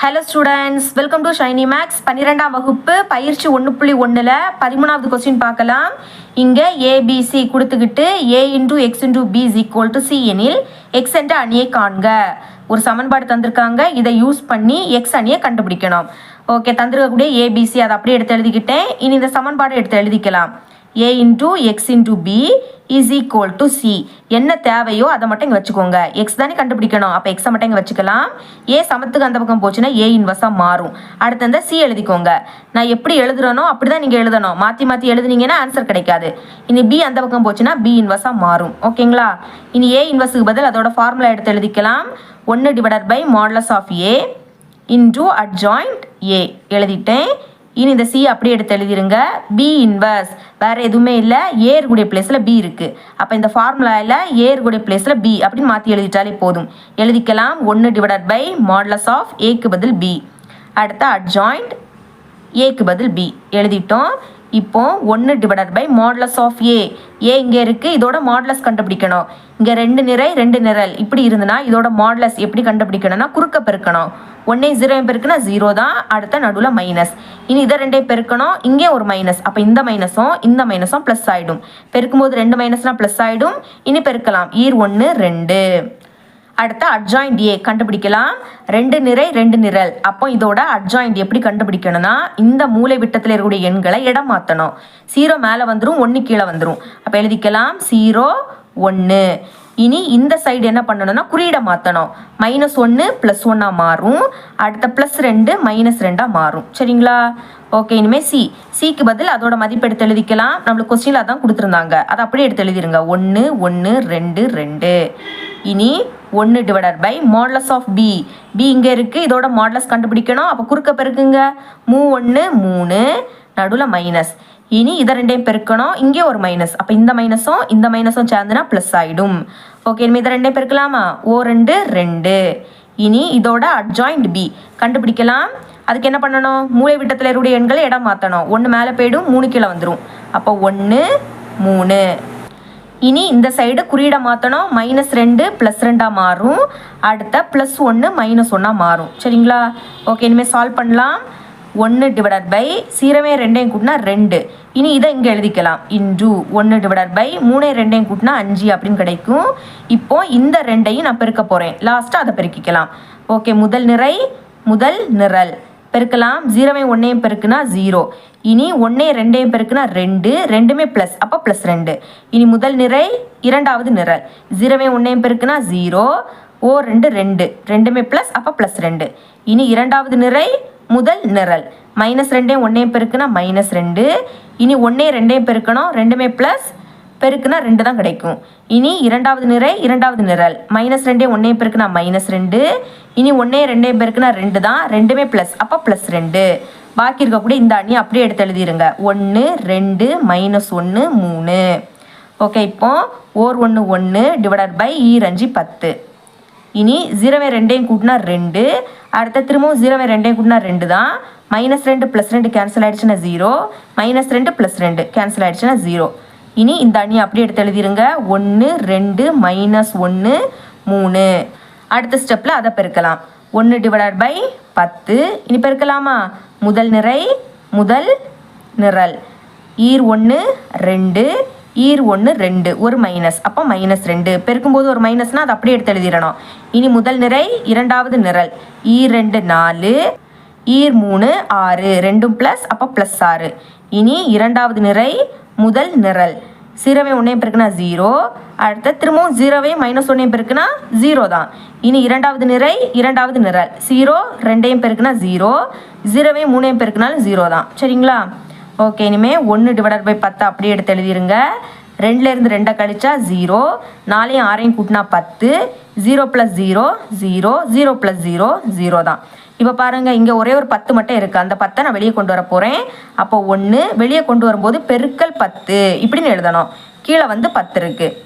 Hello students, welcome to shiny max. 12ஆம் வகுப்பு பயிற்சி 1.1ல் 13வது கொஸ்டின் பார்க்கலாம். இங்கே ஏபிசி கொடுத்துக்கிட்டு A into X into B is equal to C எனில் எக்ஸ் என்ற அணியை காண்க. ஒரு சமன்பாடு தந்திருக்காங்க, இதை யூஸ் பண்ணி எக்ஸ் அணியை கண்டுபிடிக்கணும். ஓகே, தந்திருக்கக்கூடிய ஏபிசி அதை அப்படியே எடுத்து எழுதிக்கிட்டேன். இனி இந்த சமன்பாடு எடுத்து எழுதிக்கலாம். A into X into B is equal to C. என்ன தேவையோ அதை மட்டும் இங்கே வச்சுக்கோங்க. எக்ஸ் தானே கண்டுபிடிக்கணும், அப்போ எக்ஸை மட்டும் இங்கே வச்சுக்கலாம். ஏ சமத்துக்கு அந்த பக்கம் போச்சுன்னா ஏ இன்வர்ஸாக மாறும். அடுத்து அந்த சி எழுதிக்கோங்க. நான் எப்படி எழுதுறனோ அப்படி தான் நீங்கள் எழுதணும். மாற்றி மாற்றி எழுதுனீங்கன்னா ஆன்சர் கிடைக்காது. இனி பி அந்த பக்கம் போச்சுன்னா பி இன்வர்ஸாக மாறும். ஓகேங்களா? இனி ஏ இன்வர்ஸுக்கு பதில் அதோட ஃபார்முலா எடுத்து எழுதிக்கலாம். 1 divided by modulus of A into adjoint A எழுதிட்டேன். இனி இந்த சி அப்படியே எடுத்து எழுதிருங்க. பி இன்வர்ஸ் வேறு எதுவுமே இல்லை, ஏ இருக்கக்கூடிய பிளேஸில் பி இருக்குது. அப்போ இந்த ஃபார்முலாவில் ஏ இருக்கக்கூடிய பிளேஸில் பி அப்படின்னு மாற்றி எழுதிட்டாலே போதும். எழுதிக்கலாம் 1 டிவைடட் பை மாடுலஸ் ஆஃப் ஏக்கு பதில் பி. அடுத்த அட்ஜாயிண்ட் ஏக்கு பதில் பி எழுதிட்டோம். இப்போ 1 டிவைடட் பை மாடுலஸ் ஆஃப் ஏ. ஏ இங்கே இருக்குது, இதோட மாடுலஸ் கண்டுபிடிக்கணும். இங்கே 2 நிறை 2 நிரல் இப்படி இருந்துன்னா இதோட மாடுலஸ் எப்படி கண்டுபிடிக்கணும்னா குறுக்க பெருக்கணும். 1 0 பெருக்குனா 0 தான், அடுத்த நடுவில் மைனஸ். இனி இதை 2 பெருக்கணும், இங்கே ஒரு மைனஸ். அப்போ இந்த மைனஸும் ப்ளஸ் ஆகிடும். பெருக்கும்போது 2 மைனஸ்னால் ப்ளஸ் ஆகிடும். இனி பெருக்கலாம். 1 2. அடுத்த அட்ஜாயிண்ட் ஏ கண்டுபிடிக்கலாம். 2 நிறை 2 நிரல். அப்போ இதோட அட்ஜாயிண்ட் எப்படி கண்டுபிடிக்கணும்னா இந்த மூலை விட்டத்தில் இருக்கக்கூடிய எண்களை இடம் மாற்றணும். 0 மேலே வந்துடும், 1 கீழே வந்துடும். அப்போ எழுதிக்கலாம் 0 1. இனி இந்த சைடு என்ன பண்ணணும்னா குறியீடை மாற்றணும். -1 +1 மாறும். அடுத்த +2 -2 மாறும். சரிங்களா? ஓகே, இனிமேல் சிக்கு பதில் அதோட மதிப்பு எடுத்து எழுதிக்கலாம். நம்மளுக்கு கொஸ்டினில் அதான் கொடுத்துருந்தாங்க, அதை அப்படியே எடுத்து எழுதிருங்க. 1 1 2 2. இனி 1 divided by modulus of B. B இங்கே இருக்குது, இதோட மாடுலஸ் கண்டுபிடிக்கணும். அப்போ குறுக்க பெருக்குங்க. 3 3 நடுவில் மைனஸ். இனி இதை 2 பெருக்கணும், இங்கே ஒரு மைனஸ். அப்போ இந்த மைனஸும் சேர்ந்துனா ப்ளஸ் ஆகிடும். ஓகே, இனிமேல் இதை 2 பெருக்கலாமா? 2 2. இனி இதோட அட்ஜாயிண்ட் பி கண்டுபிடிக்கலாம். அதுக்கு என்ன பண்ணணும்? மூலை விட்டத்தில் இருக்கக்கூடிய எண்களை இடம் மாற்றணும். 1 மேலே போயிடும், 3 கீழே வந்துடும். அப்போ 1 3. இனி இந்த சைடு குறியீடை மாற்றணும். -2 +2 மாறும். அடுத்த +1 -1 மாறும். சரிங்களா? ஓகே, இனிமேல் சால்வ் பண்ணலாம். 1 டிவைடட் பை 0 2 கூட்டினா 2. இனி இதை இங்கே எழுதிக்கலாம். இன்டூ 1 டிவைடட் பை 3 2 கூட்டினா 5 அப்படின்னு கிடைக்கும். இப்போ இந்த 2ஐயும் நான் பெருக்க போகிறேன். லாஸ்ட்டாக அதை பெருக்கிக்கலாம். ஓகே, முதல் நிரல் பெருக்கலாம். 0 1 பெருக்குனா 0. இனி 1 2 பெருக்குனா 2, ரெண்டுமே ப்ளஸ், அப்போ +2. இனி முதல் நிறை இரண்டாவது நிரல். 0 1 பெருக்குனா 0, 2 2, ரெண்டுமே ப்ளஸ், அப்போ +2. இனி இரண்டாவது நிறை முதல் நிரல். -2 1 பெருக்குனா -2. இனி 1 2 பெருக்கணும், ரெண்டுமே ப்ளஸ், பெருக்குனா 2 தான் கிடைக்கும். இனி இரண்டாவது நிரல். -2 1 பெருக்குனா -2. இனி 1 2 பெருக்குனா 2 தான், ரெண்டுமே ப்ளஸ், அப்போ +2. பாக்கி இருக்கக்கூடிய இந்த அணி அப்படியே எடுத்து எழுதிருங்க. 1 2 -1 3. ஓகே, இப்போ 1 1 டிவைடட் பை 5 10. இனி 0 2 கூட்டினா 2. அடுத்த திரும்பவும் 0 2 கூட்டினா 2 தான். -2 +2 கேன்சல் ஆகிடுச்சுன்னா 0, -2 +2 கேன்சல் ஆகிடுச்சுன்னா 0. இனி இந்த அணி அப்படியே எடுத்து எழுதிருங்க. 1 2 -1 3. அடுத்த ஸ்டெப்பில் அதை பெருக்கலாம். 1 டிவைடட் பை 10. இனி பெருக்கலாமா? முதல் நிரல் 1 2, 1 2, ஒரு மைனஸ், அப்போ -2. பெருக்கும்போது ஒரு மைனஸ்னால் அதை அப்படியே எடுத்து எழுதிடணும். இனி முதல் நிரை இரண்டாவது நிரல் 2 4, 3 6, ரெண்டும் ப்ளஸ், அப்போ +6. இனி இரண்டாவது நிரை முதல் நிரல். 0 1 பெருக்குனா 0. அடுத்த திரும்பவும் 0 -1 பெருக்குனா 0 தான். இனி இரண்டாவது நிரை இரண்டாவது நிரல். 0 2 பெருக்குனா 0, 0 3 பெருக்குனாலும் 0 தான். சரிங்களா? ஓகே, இனிமேல் 1 டிவைடட் பை 10 அப்படியே எடுத்து எழுதிருங்க. 2லேருந்து 2 கழிச்சா 0, 4 6 கூட்டினா 10, 0 + 0 0, 0 + 0 0 தான். இப்போ பாருங்கள், இங்கே ஒரே ஒரு 10 மட்டும் இருக்குது. அந்த 10 நான் வெளியே கொண்டு வர போகிறேன். அப்போ 1 வெளியே கொண்டு வரும்போது பெருக்கல் 10 இப்படின்னு எழுதணும். கீழே வந்து 10 இருக்குது.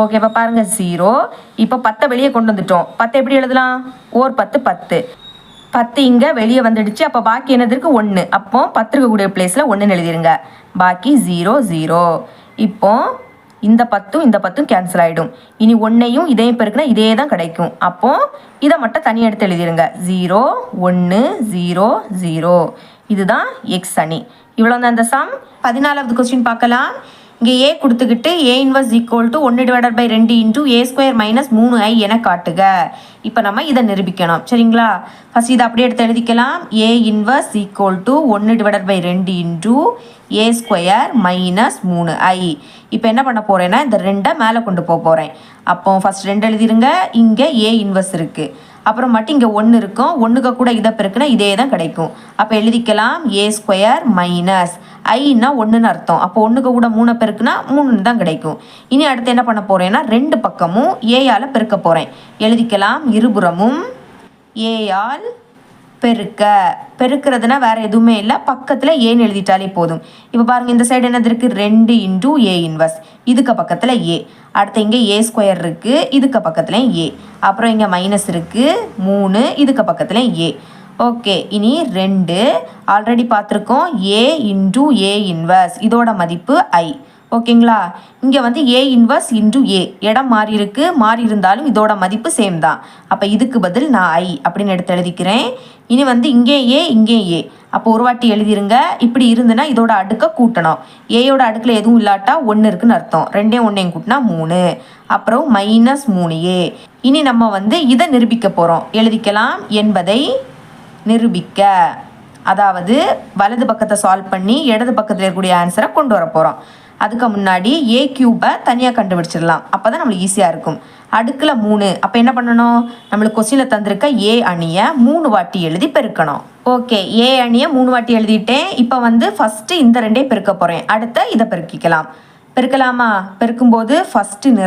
ஓகே, இப்போ பாருங்கள் 0. இப்போ 10 வெளியே கொண்டு வந்துட்டோம். 10 எப்படி எழுதலாம்? 10 10 இங்கே வெளியே வந்துடுச்சு. அப்போ பாக்கி என்னதுக்கு? 1. அப்போ 10 இருக்கக்கூடிய பிளேஸில் 1 எழுதிருங்க. பாக்கி 0 0. இப்போ இந்த 10 இந்த 10 கேன்சல் ஆகிடும். இனி 1ஐயும் இதையும் பெருக்குனா இதே தான் கிடைக்கும். அப்போது இதை மட்டும் தனியாக எடுத்து எழுதிடுங்க. 0 1 0 0 இதுதான் எக்ஸ் அணி. இவ்வளோ தான் இந்த சம். 14வது கொஸ்டின் பார்க்கலாம். இங்கே ஏ கொடுத்துக்கிட்டு A inverse equal to 1/2 into A square minus 3i என காட்டுக. இப்போ நம்ம இதை நிரூபிக்கணும். சரிங்களா? ஃபஸ்ட் இதை அப்படியே எடுத்து எழுதிக்கலாம். A inverse equal to 1/2 into A square minus 3i. இப்போ என்ன பண்ண போகிறேன்னா இந்த 2ஐ மேலே கொண்டு போக போகிறேன். அப்போ ஃபஸ்ட் 2 எழுதிருங்க. இங்கே ஏ இன்வர்ஸ் இருக்குது. அப்புறம் மட்டும் இங்கே 1 இருக்கும். 1க்கு கூட இதை பெருக்குனா இதே தான் கிடைக்கும். அப்போ எழுதிக்கலாம் ஏ ஸ்கொயர் மைனஸ் ஐன்னா 1ன்னு அர்த்தம். அப்போ 1க்கு கூட 3 பெருக்குனா 3 தான் கிடைக்கும். இனி அடுத்து என்ன பண்ண போகிறேன்னா 2 பக்கமும் ஏயால் பெருக்க போகிறேன். எழுதிக்கலாம் இருபுறமும் ஏயால் பெருக்கிறதுனா வேறு எதுவுமே இல்லை, பக்கத்தில் ஏன்னு எழுதிட்டாலே போதும். இப்போ பாருங்கள் இந்த சைடு என்னது இருக்குது 2 இன்டூ ஏ இன்வர்ஸ், இதுக்கு பக்கத்தில் ஏ. அடுத்து இங்கே ஏ ஸ்கொயர் இருக்குது, இதுக்கு பக்கத்தில் ஏ. அப்புறம் இங்கே மைனஸ் இருக்குது 3, இதுக்கு பக்கத்தில் ஏ. ஓகே, இனி 2 ஆல்ரெடி பார்த்துருக்கோம். ஏ இன்டூ ஏ இன்வர்ஸ் இதோட மதிப்பு ஐ. ஓகேங்களா? இங்கே வந்து ஏ இன்வர்ஸ் இன்டூ ஏ இடம் மாறி இருக்கு, மாறி இருந்தாலும் இதோட மதிப்பு சேம் தான். அப்போ இதுக்கு பதில் நான் ஐ அப்படின்னு எடுத்து எழுதிக்கிறேன். இனி வந்து இங்கே ஏ இங்கே ஏ, அப்போ ஒரு வாட்டி எழுதிருங்க. இப்படி இருந்துன்னா இதோட அடுக்க கூட்டணும். ஏயோட அடுக்கில் எதுவும் இல்லாட்டா 1 இருக்குன்னு அர்த்தம். 2ஐயும் 1ஐயும் கூட்டினா 3, அப்புறம் மைனஸ் 3a. இனி நம்ம வந்து இதை நிரூபிக்க போகிறோம். எழுதிக்கலாம் என்பதை நிரூபிக்க. அதாவது வலது பக்கத்தை சால்வ் பண்ணி இடது பக்கத்தில் இருக்கக்கூடிய ஆன்சரை கொண்டு வர போகிறோம். அதுக்கு முன்னாடி ஏ கியூபை தனியாக கண்டுபிடிச்சிடலாம். அப்போ தான் நம்மளுக்கு ஈஸியாக இருக்கும். அடுக்கில் 3, அப்போ என்ன பண்ணணும்? நம்மளுக்கு கொஸ்டினில் தந்திருக்க ஏ அணியை 3 வாட்டி எழுதி பெருக்கணும். ஓகே, ஏ அணியை 3 வாட்டி எழுதிட்டேன். இப்போ வந்து ஃபஸ்ட்டு இந்த 2ஐயும் பெருக்க போகிறேன். அடுத்த இதை பெருக்கிக்கலாம். பெருக்கலாமா? பெருக்கும்போது ஃபஸ்ட்டு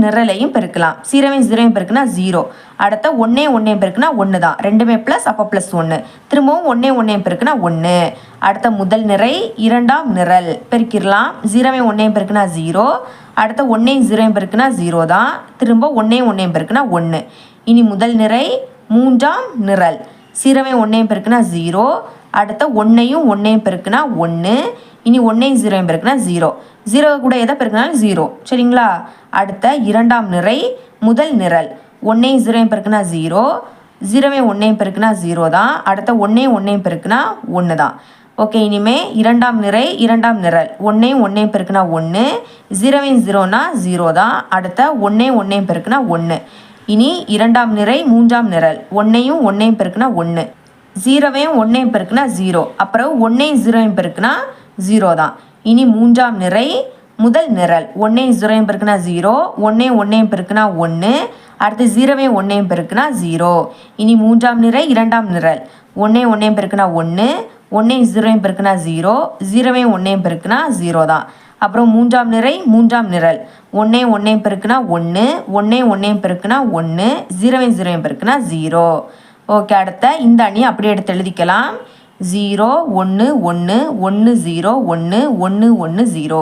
நிரலையும் பெருக்கலாம். 0 பெருக்குனா 0. அடுத்த 1 பெருக்குனா 1 தான். 2 ப்ளஸ், அப்போ ப்ளஸ் 1. திரும்பவும் 1 பெருக்குனா 1. அடுத்த முதல் நிரை இரண்டாம் நிரல் பெருக்கிடலாம். 0 பெருக்குனா 0. அடுத்த 1 பெருக்குனா 0 தான். திரும்ப 1 பெருக்குனா 1. இனி முதல் நிரை மூன்றாம் நிரல் 0 பெருக்குனா 0. அடுத்த 1 பெருக்குனா 1. இனி 1 பெருக்குனா 0. 0 கூட எதை பெருக்கினாலும் 0. சரிங்களா? அடுத்த இரண்டாம் நிரை முதல் நிரல் 1 பெருக்குனா 0. 0 பெருக்குனா 0 தான். அடுத்த 1 பெருக்குனா 1 தான். ஓகே, இனிமே இரண்டாம் நிரை இரண்டாம் நிரல் 1 பெருக்குனா 1. 0னா 0 தான். அடுத்த 1 பெருக்குனா 1. இனி இரண்டாம் நிரை மூன்றாம் நிரல் 1 பெருக்குனா 1. 0 பெருக்குனா 0. அப்புறம் 1 பெருக்குனா 0 தான். இனி மூன்றாம் நிரை முதல் நிரல் 1 பெருக்குனா 0. 1 பெருக்குனா 1. அடுத்து 0 பெருக்குனா 0. இனி மூன்றாம் நிரை இரண்டாம் நிரல் 1 பெருக்குனா 1. 1 பெருக்குனா 0. 0 பெருக்குனா 0 தான். அப்புறம் மூன்றாம் நிரை மூன்றாம் நிரல் 1 பெருக்குனா 1. 1 பெருக்குனா 1. 0 பெருக்குனா 0. ஓகே, அடுத்த இந்த அணியை அப்படியே எடுத்து எழுதிக்கலாம். 0 1 1 1 0 1 1 1 0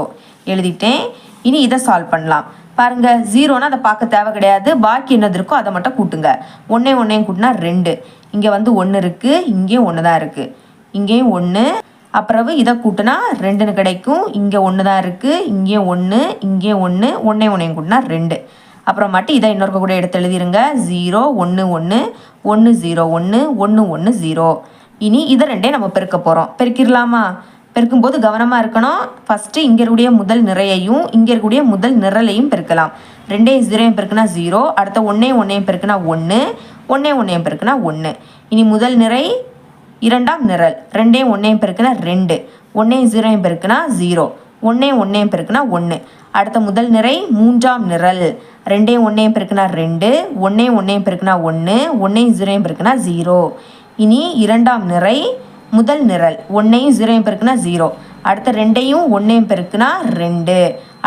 எழுதிட்டேன். இனி இதை சால்வ் பண்ணலாம். பாருங்கள், 0னா அதை பார்க்க தேவை கிடையாது. பாக்கி என்னது இருக்கோ அதை மட்டும் கூட்டுங்க. 1 கூட்டினா 2. இங்கே வந்து 1 இருக்குது, இங்கேயும் 1 தான் இருக்குது, இங்கேயும் 1. அப்புறம் இதை கூட்டினா 2ன்னு கிடைக்கும். இங்கே 1 தான் இருக்குது, இங்கேயும் 1, இங்கேயும் 1. 1 கூட்டினா 2. அப்புறம் மட்டும் இதை இன்னொரு கூட எடுத்து எழுதிருங்க. 0 1 1 1 0 1 1 1 0. இனி இதை 2ஐயும் நம்ம பெருக்க போகிறோம். பெருக்கிடலாமா? பெருக்கும்போது கவனமாக இருக்கணும். ஃபஸ்ட்டு இங்கே இருக்கக்கூடிய முதல் நிறையையும் இங்கே இருக்கக்கூடிய முதல் நிரலையும் பெருக்கலாம். 2 பெருக்குனா 0. அடுத்த 1 பெருக்குனா 1. 1 பெருக்குனா 1. இனி முதல் நிறை இரண்டாம் நிரல் 2 பெருக்குனா 2. 1 பெருக்குனா 0. 1 பெருக்குனா 1. அடுத்த முதல் நிறை மூன்றாம் நிரல் 2 பெருக்குனா 2. 1 பெருக்குனா 1. 1 பெருக்குனா 0. இனி இரண்டாம் நிரை முதல் நிரல் 1 பெருக்குனா 0. அடுத்த 2 பெருக்குனா 2.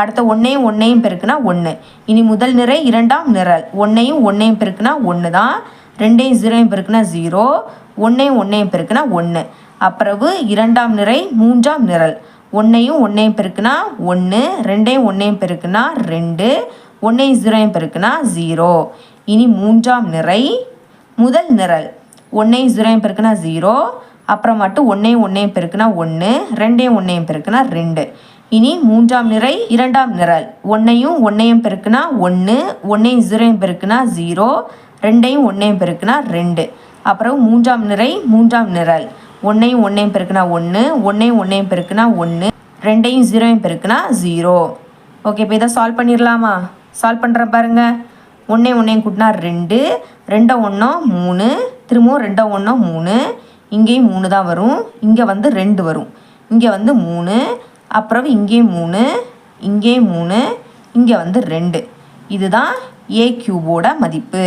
அடுத்த 1 பெருக்குனா 1. இனி முதல் நிரை இரண்டாம் நிரல் 1 பெருக்குனா 1 தான். 2 பெருக்குனா 0. 1 பெருக்குனா 1. அப்புறவு இரண்டாம் நிரை மூன்றாம் நிரல் 1 பெருக்குனா 1. 2 பெருக்குனா 2. 1 பெருக்குனா 0. இனி மூன்றாம் நிரை முதல் நிரல் 1 பெருக்குனா 0. அப்புறம் மட்டும் 1 பெருக்குனா 1. 2 பெருக்குனா 2. இனி மூன்றாம் நிரை இரண்டாம் நிரல். ஒன்றையும் பெருக்குனா 1, ஒன்றையும் 0 பெருக்குனா 0, 2ஐயும் 1 பெருக்குனா 2. அப்புறம் மூன்றாம் நிரை மூன்றாம் நிரல். ஒன்றையும் பெருக்குனா 1, ஒன்றையும் பெருக்குனா 1, 2ஐயும் 0 பெருக்குனா 0. ஓகே, இப்போ இதை சால்வ் பண்ணிடலாமா? சால்வ் பண்ணுற பாருங்க. ஒன்றையும் கூட்டினா 2, 2 1 3, திரும்பவும் 2 1 3, இங்கேயும் 3 தான் வரும், இங்கே வந்து 2 வரும், இங்கே வந்து 3, அப்புறம் இங்கேயும் 3, இங்கேயும் 3, இங்கே வந்து 2. இதுதான் ஏ கியூபோட மதிப்பு.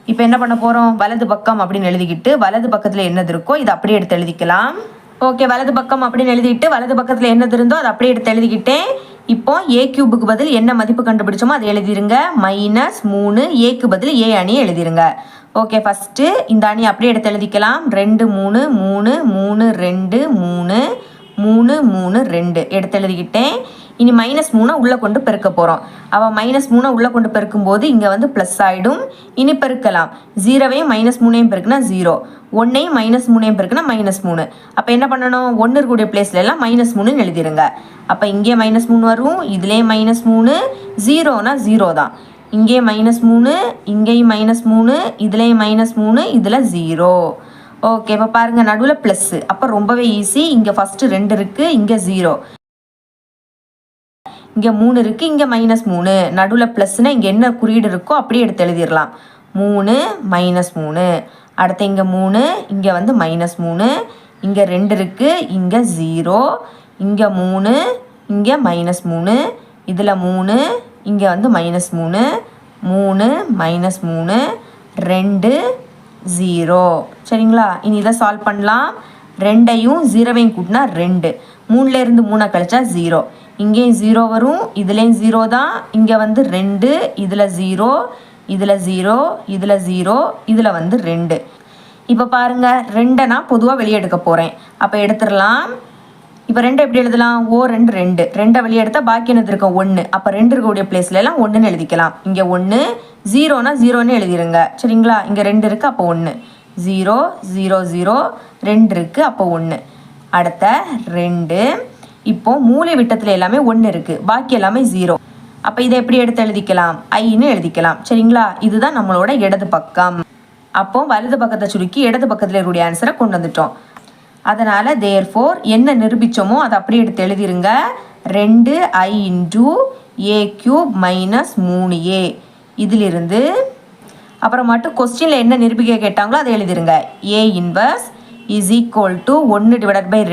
இப்போ என்ன பண்ண போகிறோம்? வலது பக்கம் அப்படின்னு எழுதிக்கிட்டு வலது பக்கத்தில் என்னது இருக்கோ இதை அப்படியே எடுத்து எழுதிக்கலாம். ஓகே, வலது பக்கம் அப்படின்னு எழுதிட்டு வலது பக்கத்தில் என்னது இருந்தோ அதை அப்படியே எடுத்து எழுதிக்கிட்டேன். இப்போ ஏ கியூபுக்கு பதில் என்ன மதிப்பு கண்டுபிடிச்சோமோ அதை எழுதிருங்க. -3 ஏக்கு பதில் ஏ அணி எழுதிருங்க. ஓகே, ஃபஸ்ட்டு இந்த அணி அப்படியே எடுத்து எழுதிக்கலாம். 2 3 3 3 2 3 3 3 2 எடுத்து எழுதிக்கிட்டேன். இனி -3 உள்ளே கொண்டு பெருக்க போகிறோம். அவள் -3 உள்ளே கொண்டு பெருக்கும்போது இங்கே வந்து ப்ளஸ் ஆகிடும். இனி பெருக்கலாம். 0வையும் -3ஐயும் பெருக்குனா 0, 1ஐயும் -3ஐயும் பெருக்குனா -3. அப்போ என்ன பண்ணணும்? 1 இருக்கக்கூடிய பிளேஸ்ல எல்லாம் -3ன்னு எழுதிருங்க. அப்போ இங்கே -3 வரும், இதுலேயும் -3, 0னா 0 தான். இங்கே -3, இங்கேயும் -3, இதுலேயும் -3, இதில் 0. ஓகே, இப்போ பாருங்கள் நடுவில் ப்ளஸ்ஸு. அப்போ ரொம்பவே ஈஸி. இங்கே ஃபஸ்ட்டு 2 இருக்குது, இங்கே 0, இங்கே 3 இருக்குது, இங்கே -3, நடுவில் ப்ளஸ்னால் இங்கே என்ன குறியீடு இருக்கோ அப்படியே எடுத்து எழுதிடலாம். 3 -3. அடுத்து இங்கே 3, இங்கே வந்து -3, இங்கே 2 இருக்குது, இங்கே 0, இங்கே 3, இங்கே -3, இதில் 3, இங்கே வந்து -3, 3 -3 2 0. சரிங்களா? இனி இதை சால்வ் பண்ணலாம். 2ஐயும் 0வையும் கூட்டினா 2, 3லேருந்து 3 கழிச்சா 0, இங்கேயும் 0 வரும், இதுலேயும் 0 தான், இங்கே வந்து 2, இதில் 0, இதில் 0, இதில் 0, இதில் வந்து 2. இப்போ பாருங்கள் 2ஐ நான் பொதுவாக வெளியே எடுக்க போகிறேன். அப்போ எடுத்துடலாம். இப்போ 2 எப்படி எழுதலாம்? O 2 2, 2ஐ வெளியே எடுத்தால் பாக்கி என்னது இருக்கும்? 1. அப்போ 2 இருக்கக்கூடிய பிளேஸ்ல எல்லாம் 1ன்னு எழுதிக்கலாம். இங்கே 1, 0னா 0ன்னு எழுதிருங்க. சரிங்களா? இங்கே 2 இருக்குது, அப்போ 1, 0 0 0, 2 இருக்குது, அப்போ 1. அடுத்த 2. இப்போ மூலை விட்டத்தில் எல்லாமே 1 இருக்குது, பாக்கி எல்லாமே 0. அப்போ இதை எப்படி எடுத்து எழுதிக்கலாம்? ஐன்னு எழுதிக்கலாம். சரிங்களா? இதுதான் நம்மளோட இடது பக்கம். அப்போ வலது பக்கத்தை சுருக்கி இடது பக்கத்தில் இருக்கக்கூடிய ஆன்சரை கொண்டு வந்துட்டோம். அதனால் தேர்ஃபோர் என்ன நிரூபித்தோமோ அதை அப்படியே எடுத்து எழுதிருங்க. 2i × a³ - 3a. இதிலிருந்து அப்புறமாட்டு கொஸ்டினில் என்ன நிரூபிக்க கேட்டாங்களோ அதை எழுதிருங்க. A inverse is equal to 1 / 2 × a²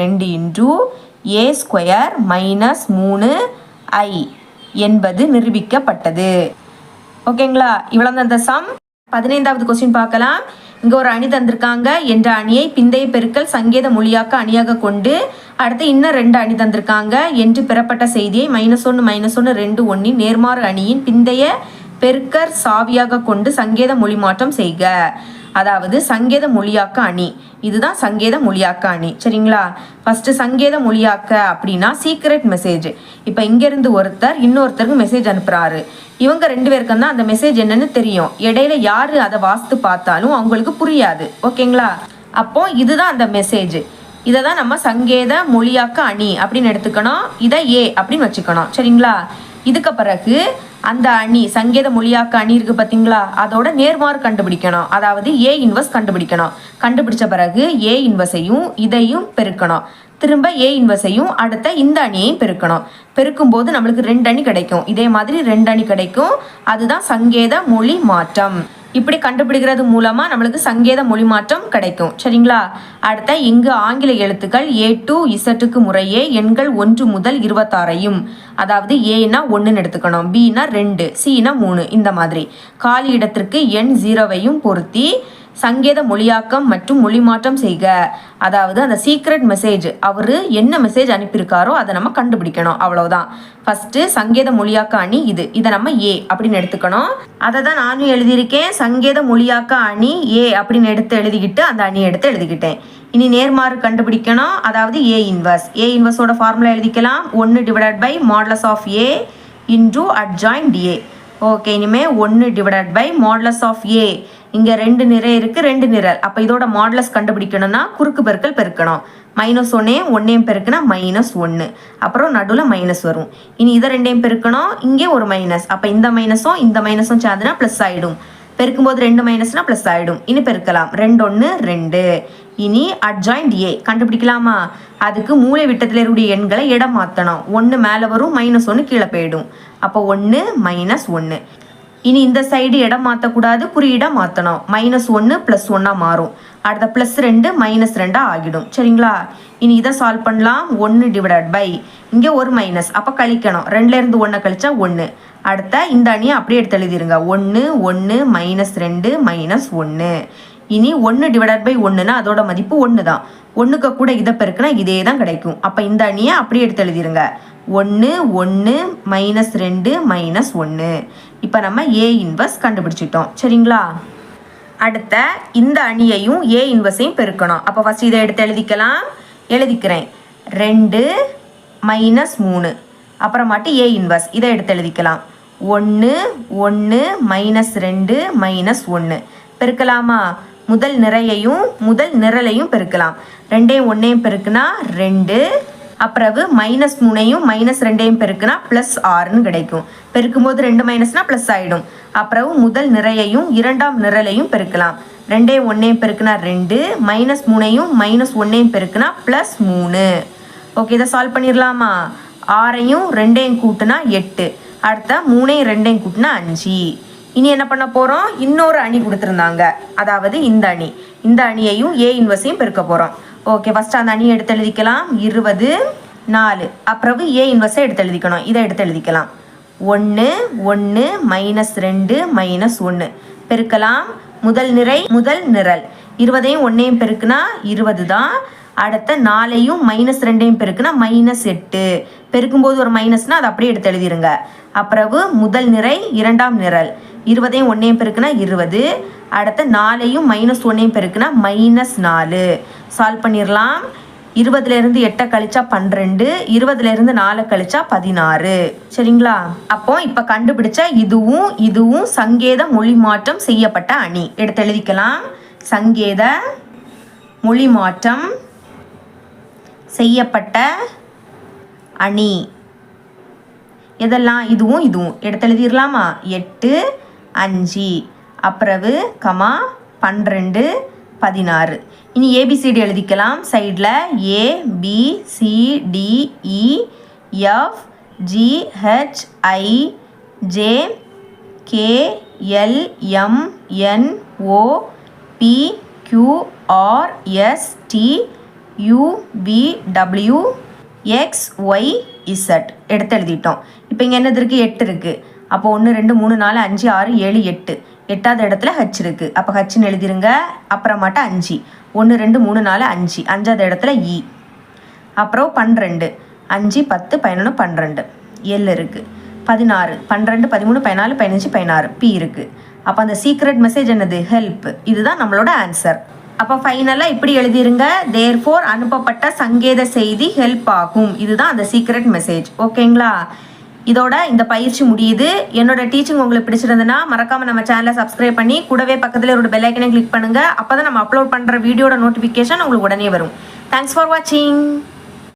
- 3i என்பது நிரூபிக்கப்பட்டது. ஓகேங்களா? இவ்வளோ தான் இந்த சம். 15வது கொஸ்டின் பார்க்கலாம். இங்கே ஒரு அணி தந்திருக்காங்க. என்ற அணியை பிந்தைய பெருக்கல் சங்கேத மொழியாக்க அணியாக கொண்டு அடுத்து இன்னும் 2 அணி தந்திருக்காங்க என்று பெறப்பட்ட செய்தியை -1 -1 2 1 நேர்மாறு அணியின் பிந்தைய பெருக்கற் சாவியாக கொண்டு சங்கேத மொழி மாற்றம் செய்க. அதாவது சங்கேத மொழியாக்க அணி. இதுதான் சங்கேத மொழியாக்க அணி. சரிங்களா? ஃபர்ஸ்ட் சங்கேத மொழியாக்க அப்படின்னா சீக்ரெட் மெசேஜ். இப்போ இங்கேருந்து ஒருத்தர் இன்னொருத்தருக்கு மெசேஜ் அனுப்புகிறாரு. இவங்க 2 பேருக்கும் தான் அந்த மெசேஜ் என்னன்னு தெரியும். இடையில யார் அதை வாசித்து பார்த்தாலும் அவங்களுக்கு புரியாது. ஓகேங்களா? அப்போ இதுதான் அந்த மெசேஜ். இதை தான் நம்ம சங்கேத மொழியாக்க அணி அப்படின்னு எடுத்துக்கணும். இதை ஏ அப்படின்னு வச்சுக்கணும். சரிங்களா? இதுக்கு பிறகு அந்த அணி சங்கேத மொழியாக்க அணி இருக்கு பார்த்தீங்களா, அதோட நேர்மாறு கண்டுபிடிக்கணும். அதாவது ஏ இன்வர்ஸ் கண்டுபிடிக்கணும். கண்டுபிடிச்ச பிறகு ஏ இன்வர்ஸையும் இதையும் பெருக்கணும். திரும்ப ஏ இன்வர்ஸையும் அடுத்த இந்த அணியையும் பெருக்கணும். பெருக்கும்போது நம்மளுக்கு 2 அணி கிடைக்கும். இதே மாதிரி 2 அணி கிடைக்கும். அதுதான் சங்கேத மொழி மாற்றம். இப்படி கண்டுபிடிக்கிறது மூலமா நம்மளுக்கு சங்கேத மொழி மாற்றம் கிடைக்கும். சரிங்களா? அடுத்த இங்கு ஆங்கில எழுத்துக்கள் A to Z முறையே எண்கள் 1 முதல் 26ஐயும், அதாவது ஏனா 1ன்னு எடுத்துக்கணும், பினா 2, சினா 3, இந்த மாதிரி காலி இடத்திற்கு எண் 0வையும் பொருத்தி சங்கேத மொழியாக்கம் மற்றும் மொழி மாற்றம் செய்க. அதாவது அந்த சீக்ரெட் மெசேஜ் அவர் என்ன மெசேஜ் அனுப்பியிருக்காரோ அதை நம்ம கண்டுபிடிக்கணும். அவ்வளவுதான். ஃபர்ஸ்ட் சங்கேத மொழியாக்க அணி இதை நம்ம ஏ அப்படின்னு எடுத்துக்கணும். அதை தான் நானும் எழுதியிருக்கேன். சங்கேத மொழியாக்க அணி ஏ அப்படின்னு எழுதிக்கிட்டு அந்த அணியை எடுத்து எழுதிக்கிட்டேன். இனி நேர்மாறு கண்டுபிடிக்கணும். அதாவது ஏ இன்வர்ஸோட ஃபார்முலா எழுதிக்கலாம். 1 / modulus of A into adjoint A. Okay, இனிமேல் 1 / மாடுலஸ் ஆஃப் ஏ இங்கே 2 நிறை இருக்குது 2 நிரல். அப்போ இதோட மாடுலஸ் கண்டுபிடிக்கணும்னா குறுக்கு பெருக்கல் பெருக்கணும். -1 1 பெருக்குனா -1, அப்புறம் நடுவில் மைனஸ் வரும். இனி இதை 2 பெருக்கணும், இங்கே ஒரு மைனஸ். அப்போ இந்த மைனஸும் சேர்ந்துனா ப்ளஸ் ஆகிடும். பெருக்கும்போது 2 மைனஸ்னா ப்ளஸ் ஆகிடும். இனி பெருக்கலாம். 2 1 2. இனி அட்ஜாயிண்ட் ஏ கண்டுபிடிக்கலாமா? அதுக்கு மூலை விட்டத்தில் இருக்கக்கூடிய எண்களை இடம் மாற்றணும். 1 மேலே வரும், -1 கீழே போயிடும். அப்போ 1 -1. இனி இந்த சைடு இடம் மாற்றக்கூடாது, குறியிடம் மாற்றணும். -1 +1 மாறும். அடுத்த +2 -2 ஆகிடும். சரிங்களா? இனி இதை சால்வ் பண்ணலாம். 1 டிவைடட் பை இங்கே ஒரு மைனஸ், அப்போ கழிக்கணும். 2லேருந்து 1 கழிச்சா 1. அடுத்த இந்த அணியை அப்படியே எடுத்து எழுதிருங்க. 1 1 -2 -1. இனி 1 டிவைடட் பை 1னா அதோட மதிப்பு 1 தான். 1க்கு கூட இதை பெருக்குனா இதே தான் கிடைக்கும். அப்போ இந்த அணியை அப்படியே எடுத்து எழுதிருங்க. 1 1 -2 -1. இப்போ நம்ம ஏ இன்வர்ஸ் கண்டுபிடிச்சிட்டோம். சரிங்களா? அடுத்த இந்த அணியையும் ஏ இன்வர்ஸையும் பெருக்கணும். அப்போ ஃபஸ்ட் இதை எடுத்து எழுதிக்கிறேன். 2 -3. அப்புறமாட்டு ஏ இன்வர்ஸ் இதை எடுத்து எழுதிக்கலாம். 1 1 -2 -1. பெருக்கலாமா? முதல் நிறையையும் முதல் நிரலையும் பெருக்கலாம். 2 1 பெருக்குனா 2. அப்புறவு -3 -2 பெருக்குனா +6 கிடைக்கும். பெருக்கும்போது 2 மைனஸ்னா ப்ளஸ் ஆகிடும். அப்புறவு முதல் நிறையையும் இரண்டாம் நிரலையும் பெருக்கலாம். 2 1 பெருக்குனா 2, -3 -1 பெருக்குனா +3. ஓகே, இதை சால்வ் பண்ணிடலாமா? 6ஐயும் 2ஐயும் கூட்டினா 8. அடுத்த 3ஐயும் 2ஐயும் கூட்டினா 5. இனி என்ன பண்ண போகிறோம்? இன்னொரு அணி கொடுத்துருந்தாங்க, அதாவது இந்த அணியையும் ஏ இன்வர்ஸையும் பெருக்க போகிறோம். ஓகே, ஃபஸ்ட்டு அந்த அணியை எடுத்து எழுதிக்கலாம். 20 4. அப்புறம் ஏ இன்வர்ஸை எடுத்து எழுதிக்கணும். இதை எடுத்து எழுதிக்கலாம். 1 1 -2 -1. பெருக்கலாம். முதல் நிறை முதல் நிரல். 20ஐயும் 1ஐயும் பெருக்குனா 20 தான். அடுத்த 4ஐயும் -2ஐயும் பெருக்குனா -8. பெருக்கும்போது ஒரு மைனஸ்னால் அதை அப்படியே எடுத்து எழுதிருங்க. அப்புறவு முதல் நிறை இரண்டாம் நிரல். 20ஐயும் 1ஐயும் பெருக்குனா 20. அடுத்த 4ஐயும் -1ஐயும் பெருக்குனா -4. சால்வ் பண்ணிடலாம். 20லேருந்து 8 கழிச்சா 12, 20லேருந்து 4 கழிச்சா 16. சரிங்களா? அப்போ இப்போ கண்டுபிடிச்ச இதுவும் சங்கேத மொழி மாற்றம் செய்யப்பட்ட அணி. எடுத்து எழுதிக்கலாம். சங்கேத மொழி மாற்றம் செய்யப்பட்ட அணி. எதெல்லாம்? இதுவும் எடுத்து எழுதிடலாமா? 8 5. அப்புறவு 12 16. இனி ஏபிசிடி எழுதிக்கலாம். சைடில் ABCDEFGHIJKLMNOPQRSTUVWXYZ எடுத்து எழுதிட்டோம். இப்போ இங்கே என்னது இருக்குது? 8 இருக்குது. அப்போ 1 2 3 4 5 6 7 8. 8வது இடத்துல ஹச் இருக்குது. அப்போ ஹச்ன்னு எழுதிருங்க. அப்புறமாட்டா 5. 1 2 3 4 5. 5வது இடத்துல இ. அப்புறம் 12 5 10 11 12. எல் இருக்குது. 16 12 13 14 15 16 பி இருக்குது. அப்போ அந்த சீக்ரெட் மெசேஜ் என்னது? ஹெல்ப். இதுதான் நம்மளோட ஆன்சர். அப்போ ஃபைனலாக இப்படி எழுதிருங்க. தேர்ஃபோர் அனுப்பப்பட்ட சங்கேத செய்தி ஹெல்ப் ஆகும். இதுதான் அந்த சீக்ரெட் மெசேஜ். ஓகேங்களா? இதோட இந்த பயிற்சி முடியுது. என்னோட டீச்சிங் உங்களுக்கு பிடிச்சிருந்ததுன்னா மறக்காமல் நம்ம சேனலை சப்ஸ்கிரைப் பண்ணி கூடவே பக்கத்தில் ஒரு பெல் ஐக்கனை கிளிக் பண்ணுங்கள். அப்போ தான் நம்ம அப்லோட் பண்ணுற வீடியோட நோட்டிஃபிகேஷன் உங்களுக்கு உடனே வரும். தேங்க்ஸ் ஃபார் வாட்சிங்.